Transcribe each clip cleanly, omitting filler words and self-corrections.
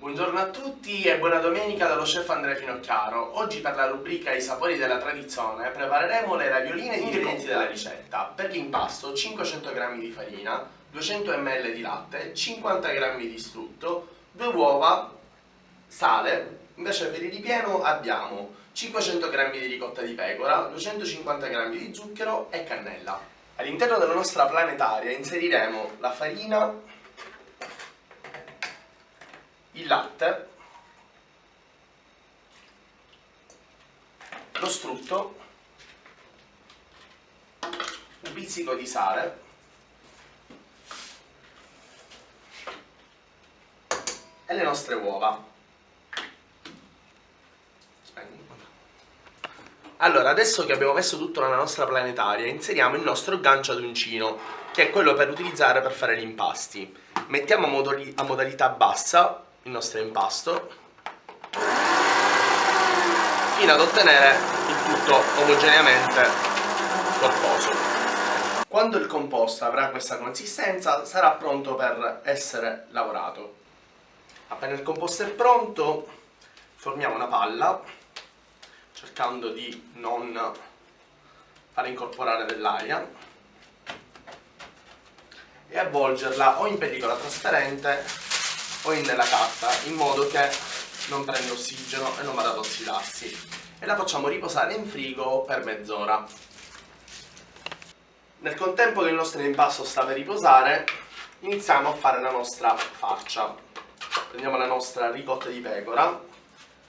Buongiorno a tutti e buona domenica dallo chef Andrea Finocchiaro. Oggi per la rubrica I sapori della tradizione prepareremo le ravioline di ingredienti della ricetta. Per l'impasto 500 g di farina, 200 ml di latte, 50 g di strutto, 2 uova, sale. Invece per il ripieno abbiamo 500 g di ricotta di pecora, 250 g di zucchero e cannella. All'interno della nostra planetaria inseriremo la farina, il latte, lo strutto, un pizzico di sale e le nostre uova. Allora, adesso che abbiamo messo tutto nella nostra planetaria, inseriamo il nostro gancio ad uncino, che è quello per utilizzare per fare gli impasti. Mettiamo a modalità bassa il nostro impasto fino ad ottenere il tutto omogeneamente corposo. Quando il composto avrà questa consistenza sarà pronto per essere lavorato. Appena il composto è pronto, formiamo una palla cercando di non far incorporare dell'aria e avvolgerla o in pellicola trasparente o nella carta, in modo che non prenda ossigeno e non vada ad ossidarsi, e la facciamo riposare in frigo per mezz'ora. Nel contempo che il nostro impasto sta per riposare, iniziamo a fare la nostra farcia. Prendiamo la nostra ricotta di pecora,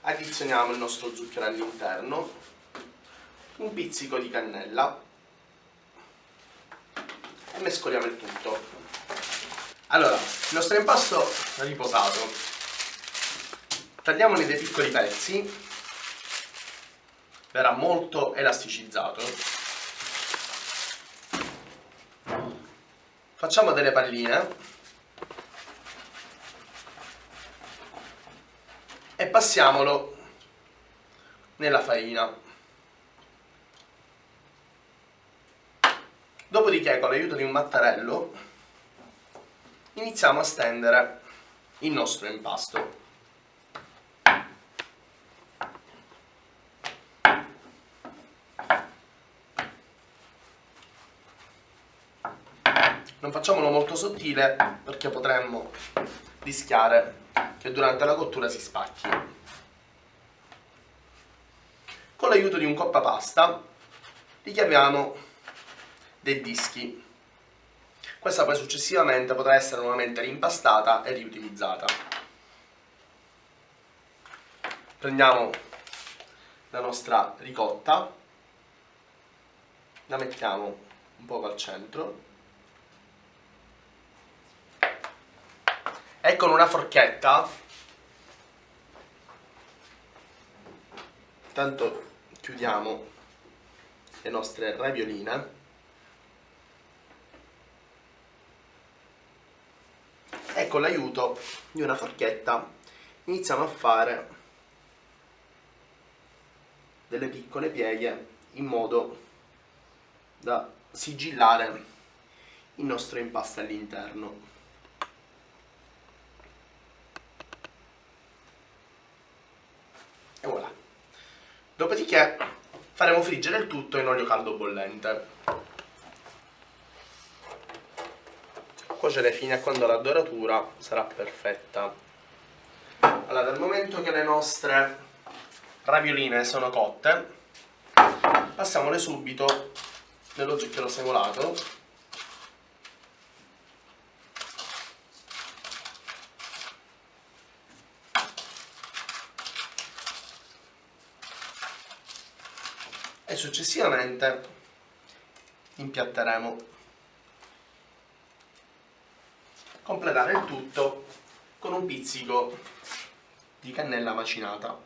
addizioniamo il nostro zucchero all'interno, un pizzico di cannella e mescoliamo il tutto. Allora, il nostro impasto è riposato. Tagliamoli dei piccoli pezzi, verrà molto elasticizzato. Facciamo delle palline e passiamolo nella farina. Dopodiché, con l'aiuto di un mattarello, iniziamo a stendere il nostro impasto. Non facciamolo molto sottile perché potremmo rischiare che durante la cottura si spacchi. Con l'aiuto di un coppapasta richiamiamo dei dischi. Questa poi successivamente potrà essere nuovamente rimpastata e riutilizzata. Prendiamo la nostra ricotta, la mettiamo un po' al centro e con una forchetta, intanto chiudiamo le nostre ravioline e con l'aiuto di una forchetta iniziamo a fare delle piccole pieghe in modo da sigillare il nostro impasto all'interno. E voilà. Dopodiché faremo friggere il tutto in olio caldo bollente. Cuocere fino a quando la doratura sarà perfetta. Allora, dal momento che le nostre ravioline sono cotte, passiamole subito nello zucchero semolato e successivamente impiatteremo. Completare il tutto con un pizzico di cannella macinata.